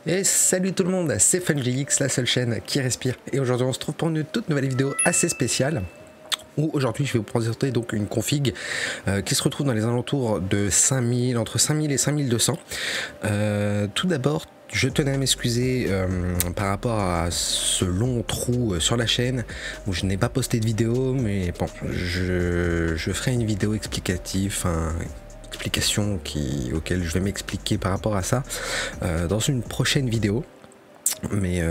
Et salut tout le monde, c'est FunGX, la seule chaîne qui respire. Et aujourd'hui on se trouve pour une toute nouvelle vidéo assez spéciale, où aujourd'hui je vais vous présenter donc une config qui se retrouve dans les alentours de 5000, entre 5000 et 5200. Tout d'abord, je tenais à m'excuser par rapport à ce long trou sur la chaîne où je n'ai pas posté de vidéo, mais bon, je ferai une vidéo explicative, explication auquel je vais m'expliquer par rapport à ça dans une prochaine vidéo. Mais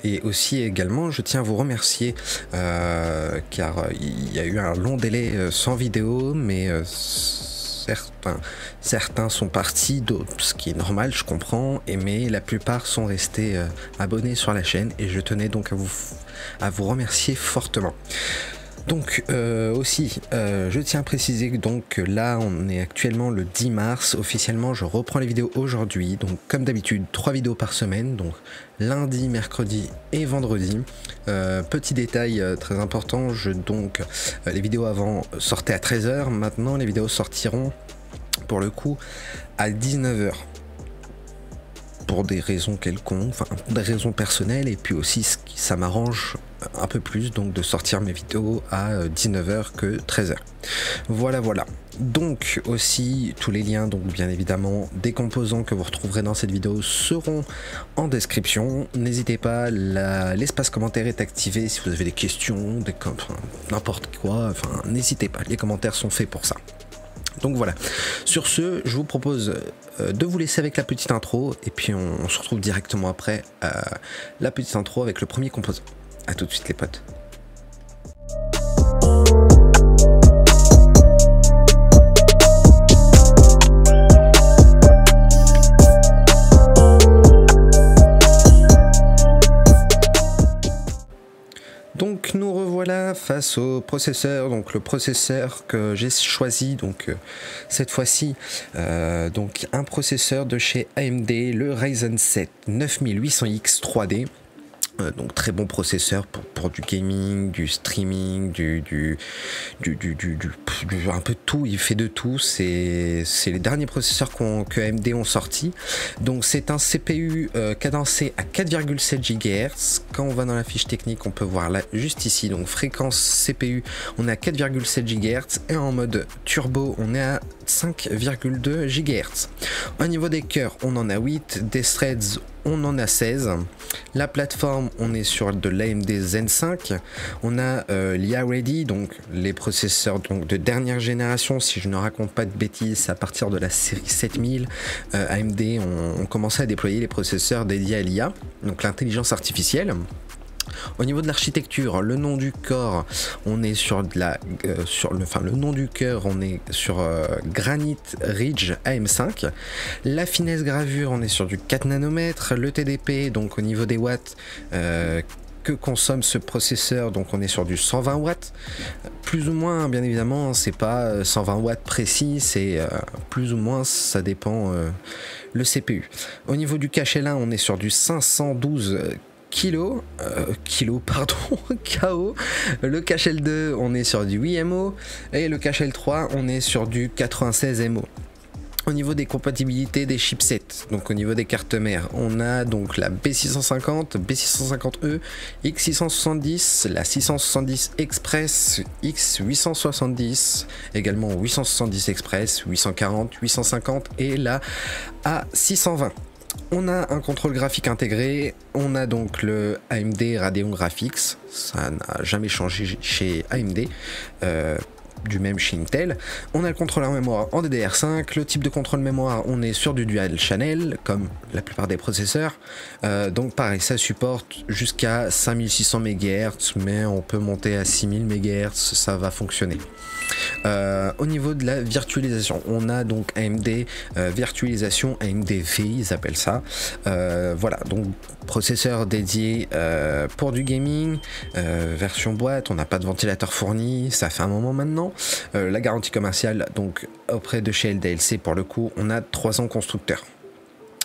et aussi également je tiens à vous remercier car il y a eu un long délai sans vidéo, mais certains sont partis, d'autres, ce qui est normal, je comprends, mais la plupart sont restés abonnés sur la chaîne et je tenais donc à vous remercier fortement. Donc aussi, je tiens à préciser donc que là on est actuellement le 10 mars, officiellement je reprends les vidéos aujourd'hui, donc comme d'habitude 3 vidéos par semaine, donc lundi, mercredi et vendredi. Petit détail très important, les vidéos avant sortaient à 13 h, maintenant les vidéos sortiront pour le coup à 19 h. Pour des raisons quelconques, des raisons personnelles, et puis aussi ça m'arrange un peu plus donc de sortir mes vidéos à 19 h que 13 h. Voilà. Donc aussi tous les liens, donc bien évidemment des composants que vous retrouverez dans cette vidéo seront en description. N'hésitez pas, l'espace commentaire est activé si vous avez des questions, n'importe quoi, n'hésitez pas, les commentaires sont faits pour ça. Donc voilà, sur ce, je vous propose de vous laisser avec la petite intro, et puis on se retrouve directement après la petite intro avec le premier composant. A tout de suite les potes. Donc nous revoilà face au processeur, donc le processeur que j'ai choisi donc cette fois-ci, donc un processeur de chez AMD, le Ryzen 7 9800X 3D. Donc très bon processeur pour du gaming, du streaming, un peu de tout, il fait de tout, c'est les derniers processeurs que AMD ont sorti. Donc c'est un CPU cadencé à 4,7 GHz, quand on va dans la fiche technique on peut voir là juste ici, donc fréquence CPU on est à 4,7 GHz et en mode turbo on est à 5,2 GHz. Au niveau des cœurs on en a 8, des threads on en a 16, la plateforme on est sur de l'AMD Zen 5, on a l'IA Ready, donc les processeurs donc de dernière génération, si je ne raconte pas de bêtises, à partir de la série 7000, AMD ont commencé à déployer les processeurs dédiés à l'IA, donc l'intelligence artificielle. Au niveau de l'architecture, le nom du corps, on est sur le nom du cœur, on est sur Granite Ridge AM5. La finesse gravure, on est sur du 4 nanomètres. Le TDP, donc au niveau des watts que consomme ce processeur, donc on est sur du 120 watts. Plus ou moins, bien évidemment, c'est pas 120 watts précis, c'est plus ou moins, ça dépend le CPU. Au niveau du cache là, on est sur du 512 KO. Le cache L2 on est sur du 8 MO et le cache L3 on est sur du 96 MO. Au niveau des compatibilités des chipsets, donc au niveau des cartes mères, on a donc la B650, B650E, X670, la 670 Express, X870, également 870 Express, 840, 850 et la A620. On a un contrôle graphique intégré, on a donc le AMD Radeon Graphics, ça n'a jamais changé chez AMD, du même chez Intel. On a le contrôleur mémoire en DDR5, le type de contrôle mémoire, on est sur du dual channel, comme la plupart des processeurs, donc pareil, ça supporte jusqu'à 5600 MHz, mais on peut monter à 6000 MHz, ça va fonctionner. Au niveau de la virtualisation, on a donc AMD virtualisation, AMD V ils appellent ça, voilà, donc processeur dédié pour du gaming, version boîte, on n'a pas de ventilateur fourni, ça fait un moment maintenant. La garantie commerciale donc auprès de chez LDLC, pour le coup on a 3 ans constructeur.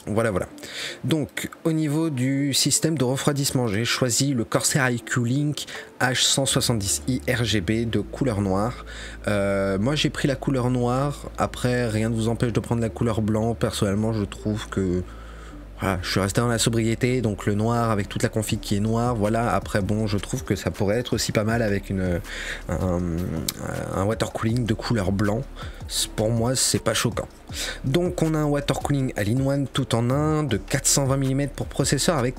Voilà. Donc au niveau du système de refroidissement, j'ai choisi le Corsair iQ Link H170i RGB de couleur noire. Moi j'ai pris la couleur noire, après rien ne vous empêche de prendre la couleur blanc. Personnellement je trouve que Voilà, je suis resté dans la sobriété, donc le noir avec toute la config qui est noire, voilà. Après bon, je trouve que ça pourrait être aussi pas mal avec un water cooling de couleur blanc. Pour moi, c'est pas choquant. Donc on a un water cooling all-in-one tout en un de 420 mm pour processeur avec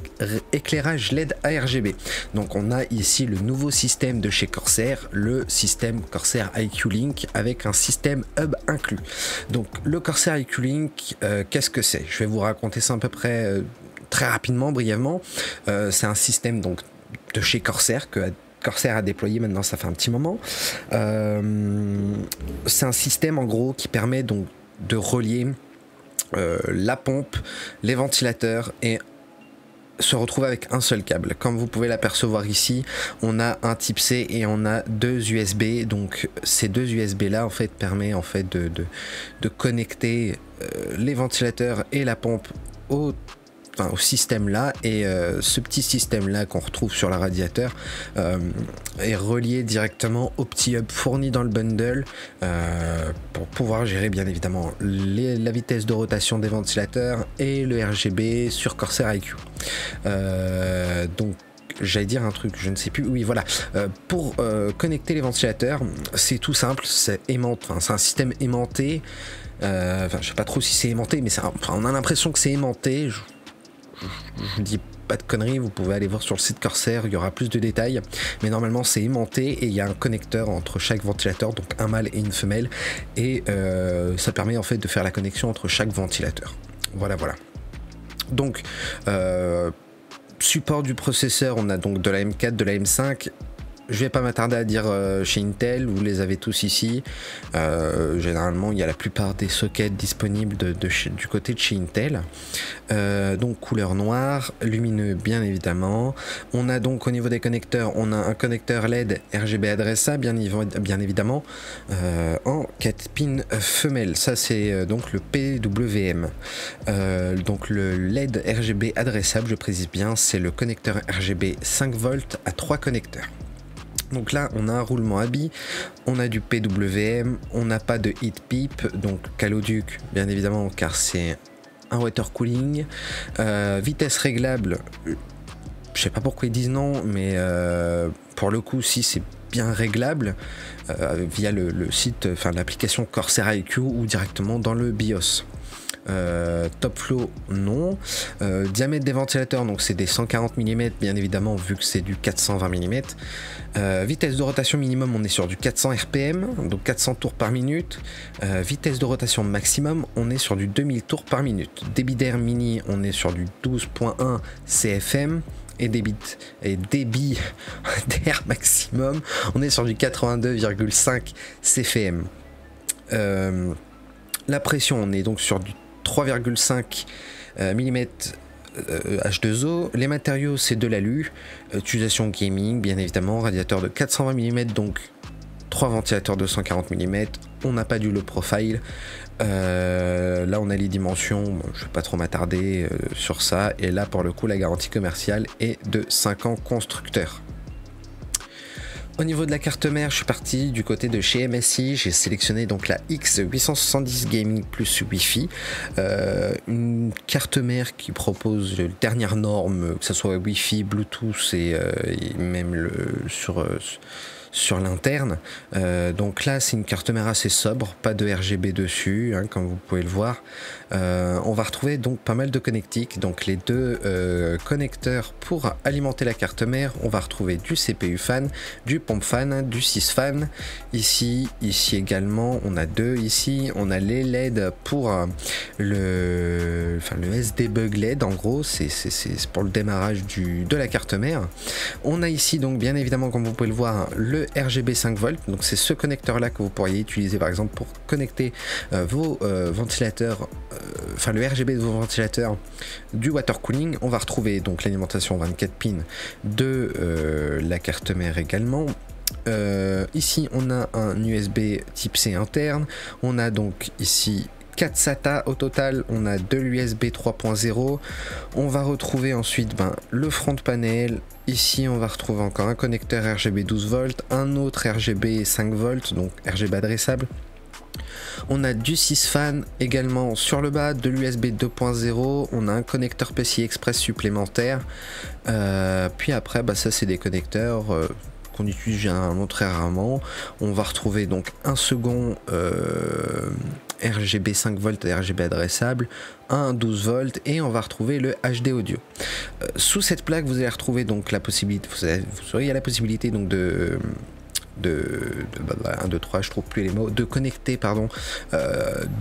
éclairage LED ARGB. Donc on a ici le nouveau système de chez Corsair, le système Corsair IQ Link avec un système hub inclus. Donc le Corsair IQ Link, qu'est-ce que c'est? Je vais vous raconter ça à peu près très rapidement, brièvement. C'est un système donc de chez Corsair que Corsair a déployé maintenant, ça fait un petit moment. C'est un système en gros qui permet donc de relier la pompe, les ventilateurs et se retrouve avec un seul câble. Comme vous pouvez l'apercevoir ici, on a un type C et on a deux USB. Donc ces deux USB là en fait permet en fait de connecter les ventilateurs et la pompe au système là, et ce petit système là qu'on retrouve sur le radiateur est relié directement au petit hub fourni dans le bundle pour pouvoir gérer bien évidemment la vitesse de rotation des ventilateurs et le RGB sur Corsair IQ. Donc j'allais dire un truc, je ne sais plus. Oui, voilà. Pour connecter les ventilateurs, c'est tout simple. C'est un système aimanté. Je sais pas trop si c'est aimanté, mais on a l'impression que c'est aimanté. Je dis pas de conneries, vous pouvez aller voir sur le site Corsair, il y aura plus de détails, mais normalement c'est aimanté et il y a un connecteur entre chaque ventilateur, donc un mâle et une femelle, et ça permet en fait de faire la connexion entre chaque ventilateur. Voilà. Donc support du processeur, on a donc de la M4, de la M5. Je vais pas m'attarder à dire chez Intel, vous les avez tous ici. Généralement, il y a la plupart des sockets disponibles du côté de chez Intel. Donc couleur noire, lumineux bien évidemment. On a donc au niveau des connecteurs, on a un connecteur LED RGB adressable bien évidemment en 4 pins femelles. Ça c'est donc le PWM. Donc le LED RGB adressable, je précise bien, c'est le connecteur RGB 5 volts à 3 connecteurs. Donc là on a un roulement à billes, on a du PWM, on n'a pas de heat pipe, donc caloduc bien évidemment car c'est un water cooling. Vitesse réglable, je sais pas pourquoi ils disent non, mais pour le coup si c'est bien réglable via le site, l'application Corsair IQ ou directement dans le BIOS. Top flow non. Diamètre des ventilateurs, donc c'est des 140 mm bien évidemment vu que c'est du 420 mm. Vitesse de rotation minimum, on est sur du 400 rpm, donc 400 tours par minute. Vitesse de rotation maximum, on est sur du 2000 tours par minute. Débit d'air mini, on est sur du 12.1 CFM. Et débit d'air maximum, on est sur du 82,5 CFM. La pression, on est donc sur du 3,5 mm H2O. Les matériaux, c'est de l'alu. Utilisation gaming, bien évidemment. Radiateur de 420 mm, donc 3 ventilateurs de 140 mm. On n'a pas du low profile. Là, on a les dimensions. Bon, je ne vais pas trop m'attarder sur ça. Et là, pour le coup, la garantie commerciale est de 5 ans constructeur. Au niveau de la carte mère, je suis parti du côté de chez MSI. J'ai sélectionné donc la X870 Gaming plus Wi-Fi, une carte mère qui propose les dernières normes, que ce soit Wi-Fi, Bluetooth et même sur l'interne. Donc là, c'est une carte mère assez sobre, pas de RGB dessus, hein, comme vous pouvez le voir. On va retrouver donc pas mal de connectiques, donc les deux connecteurs pour alimenter la carte mère. On va retrouver du CPU fan, du pompe fan, du sys fan. Ici également, on a deux. Ici, on a les LED pour le SDBug LED. En gros, c'est pour le démarrage de la carte mère. On a ici donc bien évidemment, comme vous pouvez le voir, le RGB 5 volts. Donc c'est ce connecteur là que vous pourriez utiliser par exemple pour connecter vos ventilateurs. Le RGB de vos ventilateurs du water cooling. On va retrouver donc l'alimentation 24 pins de la carte mère également. Ici on a un USB type C interne. On a donc ici 4 SATA au total, on a de l'USB 3.0. On va retrouver ensuite le front panel. Ici on va retrouver encore un connecteur RGB 12 volts, un autre RGB 5 volts, donc RGB adressable. On a du 6 fan également sur le bas, de l'USB 2.0, on a un connecteur PCI Express supplémentaire. Puis après, bah, ça c'est des connecteurs qu'on utilise généralement très rarement. On va retrouver donc un second RGB 5 volts et RGB adressable, un 12 volts, et on va retrouver le HD audio. Sous cette plaque, vous allez retrouver donc la possibilité, vous auriez la possibilité donc de 1, 2, 3, je trouve plus les mots, de connecter pardon,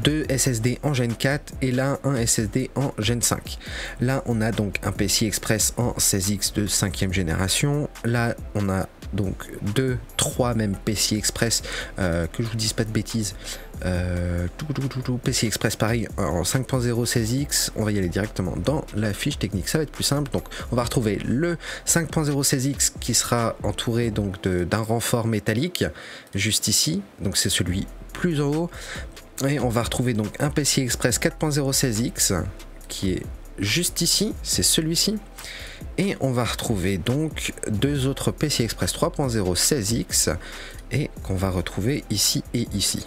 deux SSD en Gen 4 et là un SSD en Gen 5. Là on a donc un PCI Express en 16X de 5e génération. Là on a donc 3 même PCI Express, que je vous dise pas de bêtises, PCI Express pareil en 5.0 16X. On va y aller directement dans la fiche technique, ça va être plus simple. Donc on va retrouver le 5.0 16X qui sera entouré donc d'un renfort métallique juste ici, donc c'est celui plus en haut, et on va retrouver donc un PCI Express 4.0 16X qui est juste ici, c'est celui-ci, et on va retrouver donc 2 autres PCI Express 3.0 16X et qu'on va retrouver ici et ici.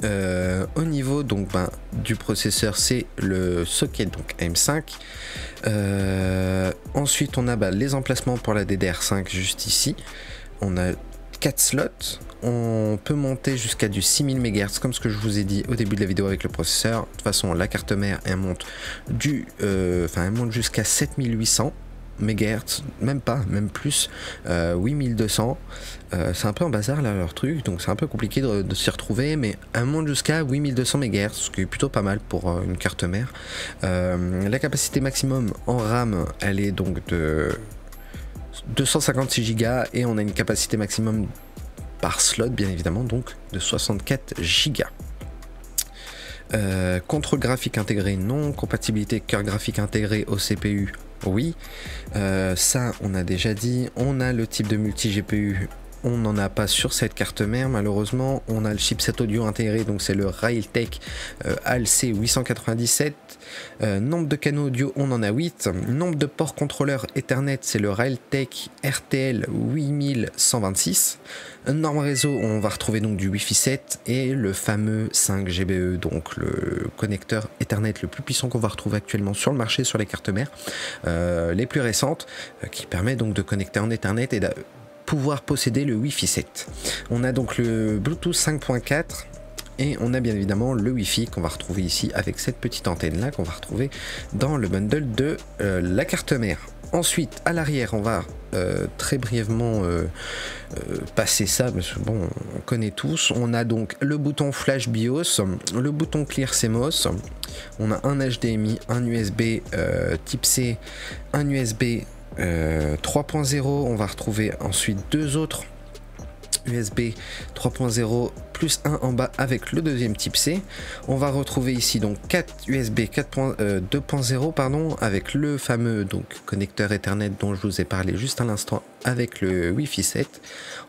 Au niveau donc du processeur, c'est le socket donc M5. Ensuite on a les emplacements pour la DDR5 juste ici. On a 4 slots. On peut monter jusqu'à du 6000 MHz comme ce que je vous ai dit au début de la vidéo avec le processeur. De toute façon la carte mère elle monte elle monte jusqu'à 7800 MHz, même pas, même plus, 8200. C'est un peu un bazar là leur truc, donc c'est un peu compliqué de s'y retrouver, mais elle monte jusqu'à 8200 MHz, ce qui est plutôt pas mal pour une carte mère. La capacité maximum en RAM, elle est donc de 256 Go et on a une capacité maximum par slot bien évidemment donc de 64 Go. Contrôle graphique intégré non, compatibilité cœur graphique intégré au CPU oui, ça on a déjà dit. On a le type de multi GPU, on n'en a pas sur cette carte mère malheureusement. On a le chipset audio intégré, donc c'est le Realtek ALC 897. Nombre de canaux audio, on en a 8. Nombre de ports contrôleurs Ethernet, c'est le Realtek RTL 8126. Norme réseau, on va retrouver donc du Wi-Fi 7 et le fameux 5 GBE, donc le connecteur Ethernet le plus puissant qu'on va retrouver actuellement sur le marché sur les cartes mères les plus récentes, qui permet donc de connecter en Ethernet et de pouvoir posséder le Wi-Fi 7. On a donc le Bluetooth 5.4 et on a bien évidemment le Wi-Fi qu'on va retrouver ici avec cette petite antenne là qu'on va retrouver dans le bundle de la carte mère. Ensuite à l'arrière on va très brièvement passer ça parce que bon on connaît tous. On a donc le bouton flash BIOS, le bouton clear CMOS, on a un HDMI, un USB type C, un USB 3.0. on va retrouver ensuite 2 autres USB 3.0 plus un en bas avec le deuxième type C. On va retrouver ici donc 4 USB 2.0 pardon, avec le fameux donc connecteur Ethernet dont je vous ai parlé juste à l'instant avec le Wi-Fi 7.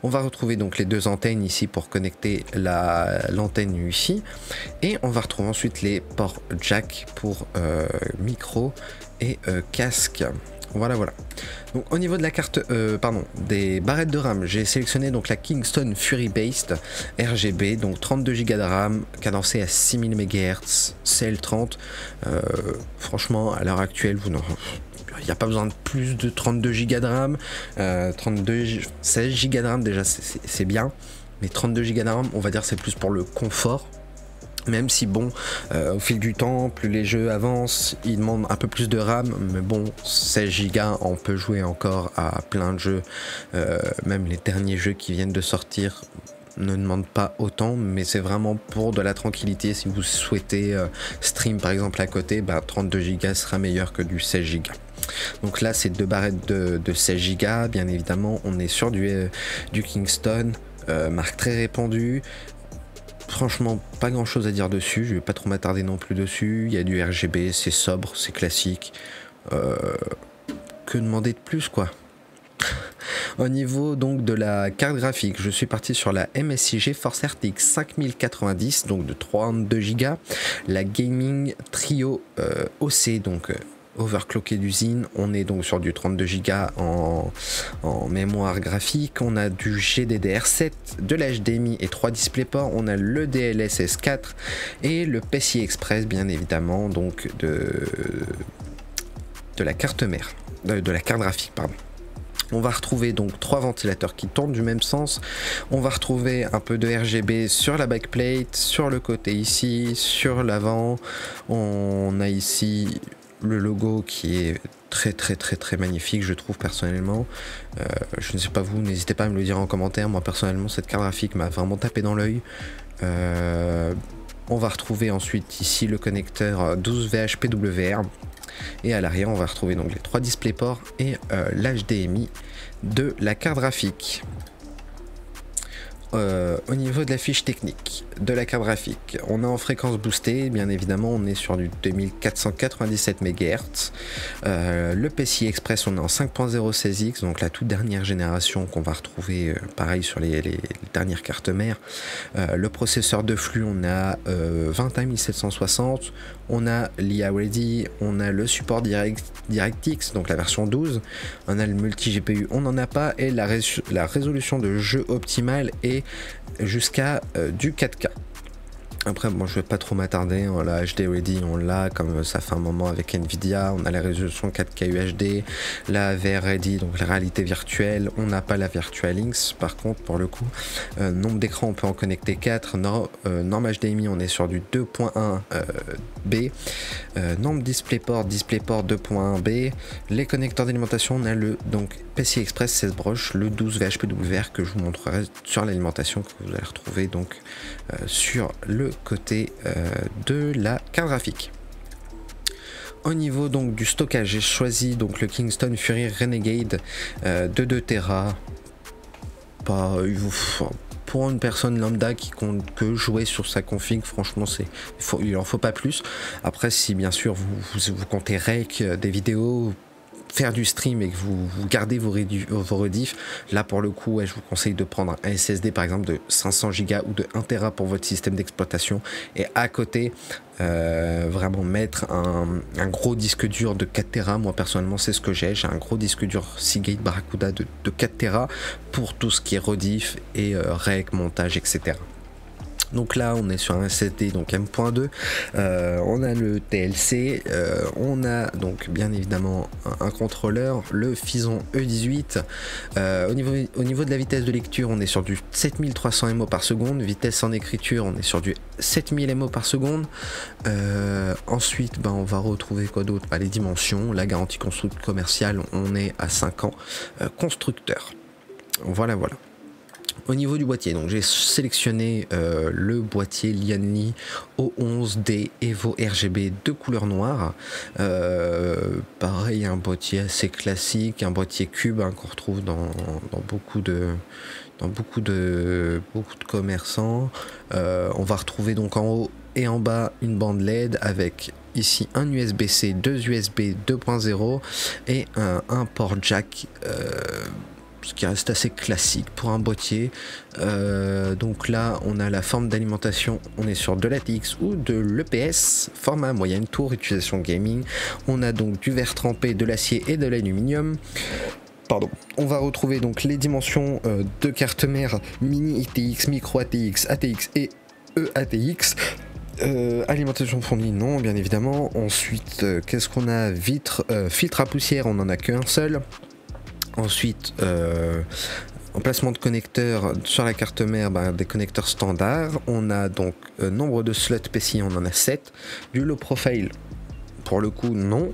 On va retrouver donc les 2 antennes ici pour connecter l'antenne Wi-Fi et on va retrouver ensuite les ports jack pour micro et casque. Voilà. Donc au niveau de la carte, des barrettes de RAM, j'ai sélectionné donc la Kingston Fury Based RGB, donc 32 Go de RAM, cadencé à 6000 MHz, CL30. Franchement, à l'heure actuelle, il n'y a pas besoin de plus de 32 Go de RAM. 16 Go de RAM déjà, c'est bien, mais 32 Go de RAM, on va dire c'est plus pour le confort. Même si bon, au fil du temps, plus les jeux avancent, ils demandent un peu plus de RAM, mais bon, 16 Go, on peut jouer encore à plein de jeux, même les derniers jeux qui viennent de sortir ne demandent pas autant, mais c'est vraiment pour de la tranquillité. Si vous souhaitez stream par exemple à côté, 32 Go sera meilleur que du 16 Go. Donc là, c'est 2 barrettes de 16 Go, bien évidemment, on est sur du Kingston, marque très répandue. Franchement, pas grand chose à dire dessus, je vais pas trop m'attarder non plus dessus. Il y a du RGB, c'est sobre, c'est classique. Que demander de plus quoi. Au niveau donc de la carte graphique, je suis parti sur la MSI GeForce RTX 5090, donc de 32 Go. La Gaming Trio OC, donc overclocké d'usine. On est donc sur du 32 Go en mémoire graphique. On a du GDDR7, de l'HDMI et 3 DisplayPort. On a le DLSS 4 et le PCI Express, bien évidemment, donc de la carte mère, de la carte graphique, pardon. On va retrouver donc 3 ventilateurs qui tournent du même sens. On va retrouver un peu de RGB sur la backplate, sur le côté ici, sur l'avant. On a ici le logo qui est très magnifique, je trouve personnellement. Je ne sais pas vous, n'hésitez pas à me le dire en commentaire. Moi personnellement, cette carte graphique m'a vraiment tapé dans l'œil. On va retrouver ensuite ici le connecteur 12 VHPWR. Et à l'arrière, on va retrouver donc les 3 DisplayPort et l'HDMI de la carte graphique. Au niveau de la fiche technique de la carte graphique, on est en fréquence boostée, bien évidemment, on est sur du 2497 MHz. Le PCI Express, on est en 5.0 16X, donc la toute dernière génération qu'on va retrouver pareil sur les dernières cartes mères. Le processeur de flux, on a 21760, on a l'IA Ready, on a le support DirectX, donc la version 12, on a le multi GPU, on n'en a pas, et la résolution de jeu optimale est jusqu'à du 4K. Après, bon, je vais pas trop m'attarder. La HD Ready, on l'a, comme ça fait un moment avec Nvidia. On a la résolution 4K UHD, la VR Ready, donc la réalité virtuelle. On n'a pas la Virtual Links, par contre, pour le coup. Nombre d'écrans, on peut en connecter 4. Norme HDMI, on est sur du 2.1 B. Nombre DisplayPort 2.1 B. Les connecteurs d'alimentation, on a le donc PCI Express 16 broches, le 12 VHPWR que je vous montrerai sur l'alimentation, que vous allez retrouver donc sur le côté de la carte graphique. Au niveau donc du stockage, j'ai choisi donc le Kingston Fury Renegade de 2 Tera. Pour une personne lambda qui compte que jouer sur sa config, franchement il en faut pas plus. Après, si bien sûr vous comptez rec des vidéos, faire du stream et que vous gardez vos rediffs, là pour le coup, je vous conseille de prendre un SSD par exemple de 500 Go ou de 1 Tera pour votre système d'exploitation, et à côté vraiment mettre un gros disque dur de 4 Tera. Moi personnellement, c'est ce que j'ai un gros disque dur Seagate Barracuda de 4 Tera pour tout ce qui est rediff et rec, montage, etc. Donc là on est sur un SSD donc M.2, on a le TLC, on a donc bien évidemment un contrôleur, le Phison E18. Au niveau de la vitesse de lecture, on est sur du 7300 MO par seconde, vitesse en écriture on est sur du 7000 MO par seconde. Ensuite on va retrouver quoi d'autre, les dimensions, la garantie constructeur commerciale, on est à 5 ans, constructeur. Voilà. Au niveau du boîtier, donc j'ai sélectionné le boîtier Lianli O11D Evo RGB de couleur noire. Pareil, un boîtier assez classique, un boîtier cube qu'on retrouve dans beaucoup de commerçants. On va retrouver donc en haut et en bas une bande LED avec ici un USB-C, 2 USB 2.0 et un port jack, ce qui reste assez classique pour un boîtier. Donc là on a la forme d'alimentation, on est sur de l'ATX ou de l'EPS, format moyenne tour, utilisation gaming. On a donc du verre trempé, de l'acier et de l'aluminium. Pardon. On va retrouver donc les dimensions de carte mère mini ITX, micro ATX, ATX et EATX. Alimentation fournie, non, bien évidemment. Ensuite, qu'est-ce qu'on a? Filtre à poussière, on n'en a qu'un seul. Ensuite, emplacement de connecteurs sur la carte mère, des connecteurs standards. On a donc nombre de slots PCI, on en a 7. Du low profile, pour le coup, non.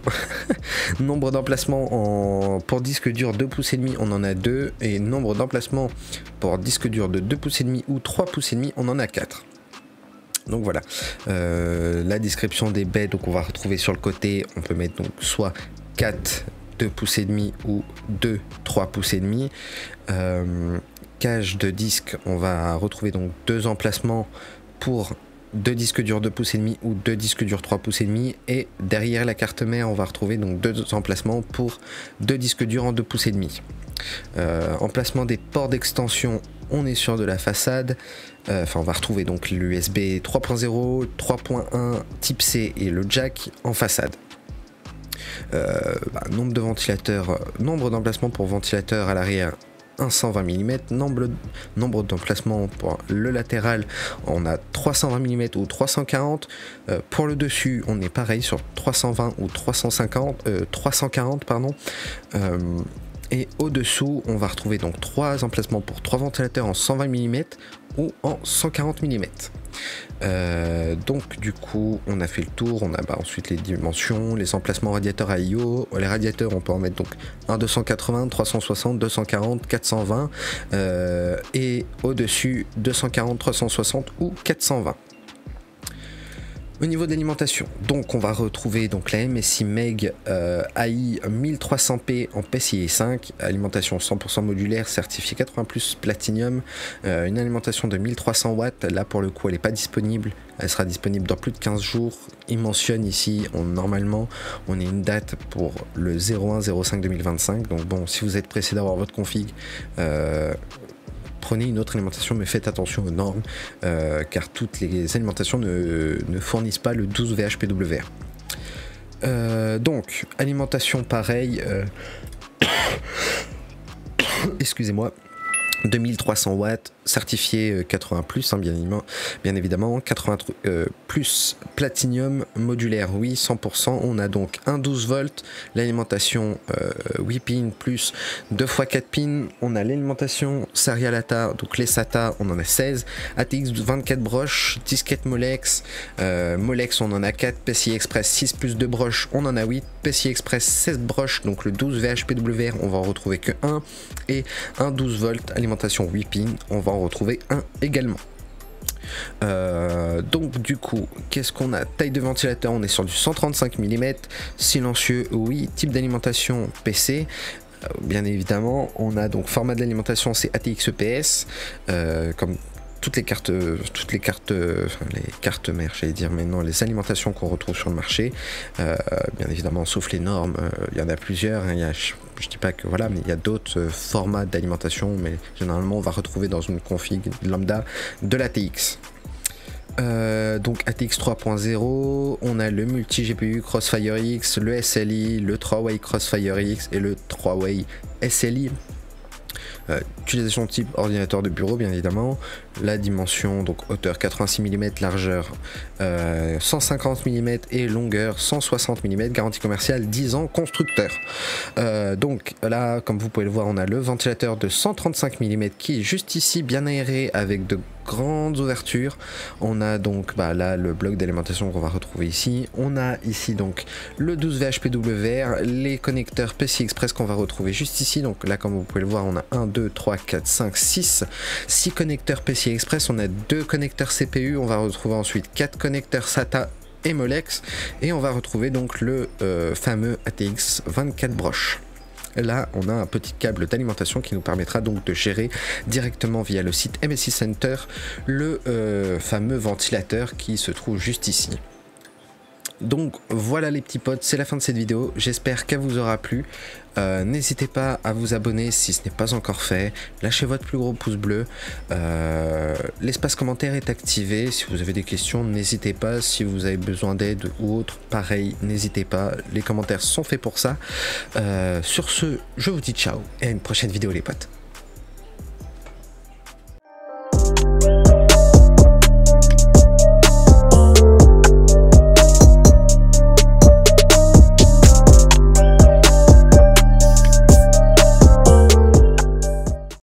Nombre d'emplacements pour disque dur 2 pouces et demi, on en a 2. Et nombre d'emplacements pour disque dur de 2 pouces et demi ou 3 pouces et demi, on en a 4. Donc voilà, la description des baies, donc on va retrouver sur le côté, on peut mettre donc soit 4 2 pouces et demi ou 2 3 pouces et demi. Cage de disque, on va retrouver donc 2 emplacements pour 2 disques durs 2 pouces et demi ou 2 disques durs 3 pouces et demi, et derrière la carte mère on va retrouver donc 2 emplacements pour 2 disques durs en 2 pouces et demi. Emplacement des ports d'extension, on est sur de la façade. On va retrouver donc l'USB 3.0, 3.1 type C et le jack en façade. Nombre de ventilateurs, nombre d'emplacements pour ventilateurs à l'arrière 120 mm, nombre d'emplacements pour le latéral, on a 320 mm ou 340, pour le dessus on est pareil sur 320 ou 340 pardon. Et au-dessous, on va retrouver donc 3 emplacements pour 3 ventilateurs en 120 mm ou en 140 mm. Donc du coup, on a fait le tour. On a ensuite les dimensions, les emplacements radiateurs à IO. Les radiateurs, on peut en mettre donc un 280, 360, 240, 420 et au-dessus 240, 360 ou 420. Au niveau de l'alimentation, donc on va retrouver donc la MSI MEG AI 1300P en PCIe 5, alimentation 100% modulaire, certifiée 80+ Platinum, une alimentation de 1300 watts, là pour le coup elle n'est pas disponible, elle sera disponible dans plus de 15 jours, il mentionne ici, normalement on est une date pour le 01/05/2025, donc bon, si vous êtes pressé d'avoir votre config, prenez une autre alimentation, mais faites attention aux normes, car toutes les alimentations ne fournissent pas le 12 VHPWR. Donc, alimentation pareil, excusez-moi, 2300 watts, certifié 80+, bien évidemment, 80 plus Platinum modulaire, oui, 100%. On a donc un 12 volts, l'alimentation 8 pins plus 2x4 pins. On a l'alimentation Serial ATA, donc les SATA, on en a 16, ATX 24 broches, disquette Molex, Molex on en a 4, PCI Express 6 plus 2 broches, on en a 8, PCI Express 16 broches, donc le 12 VHPWR, on va en retrouver que 1, et un 12 volts, alimentation 8 pins, on va en retrouver un également. Donc du coup, qu'est-ce qu'on a? Taille de ventilateur, on est sur du 135 mm, silencieux, oui, type d'alimentation PC. Bien évidemment, on a donc format d'alimentation, c'est ATX EPS, comme toutes les cartes mères, j'allais dire, mais non, les alimentations qu'on retrouve sur le marché, bien évidemment, sauf les normes, il y en a plusieurs, hein, je dis pas que voilà, mais il y a d'autres formats d'alimentation, mais généralement on va retrouver dans une config lambda de l'ATX. Donc ATX 3.0, on a le multi GPU Crossfire X, le SLI, le 3-way Crossfire X et le 3-way SLI. Utilisation type ordinateur de bureau, bien évidemment. La dimension, donc hauteur 86 mm, largeur 150 mm et longueur 160 mm, garantie commerciale 10 ans, constructeur. Donc là, comme vous pouvez le voir, on a le ventilateur de 135 mm qui est juste ici, bien aéré, avec de grandes ouvertures. On a donc là le bloc d'alimentation qu'on va retrouver ici. On a ici donc le 12 VHPWR, les connecteurs PCI Express qu'on va retrouver juste ici. Donc là, comme vous pouvez le voir, on a 1, 2, 3, 4, 5, 6 connecteurs PCI Express. On a 2 connecteurs CPU. On va retrouver ensuite 4 connecteurs SATA et Molex. Et on va retrouver donc le fameux ATX 24 broches. Là, on a un petit câble d'alimentation qui nous permettra donc de gérer directement via le site MSI Center le fameux ventilateur qui se trouve juste ici. Donc voilà les petits potes, c'est la fin de cette vidéo, j'espère qu'elle vous aura plu. N'hésitez pas à vous abonner si ce n'est pas encore fait, lâchez votre plus gros pouce bleu, l'espace commentaire est activé, si vous avez des questions n'hésitez pas, si vous avez besoin d'aide ou autre, pareil, n'hésitez pas, les commentaires sont faits pour ça. Sur ce, je vous dis ciao et à une prochaine vidéo les potes.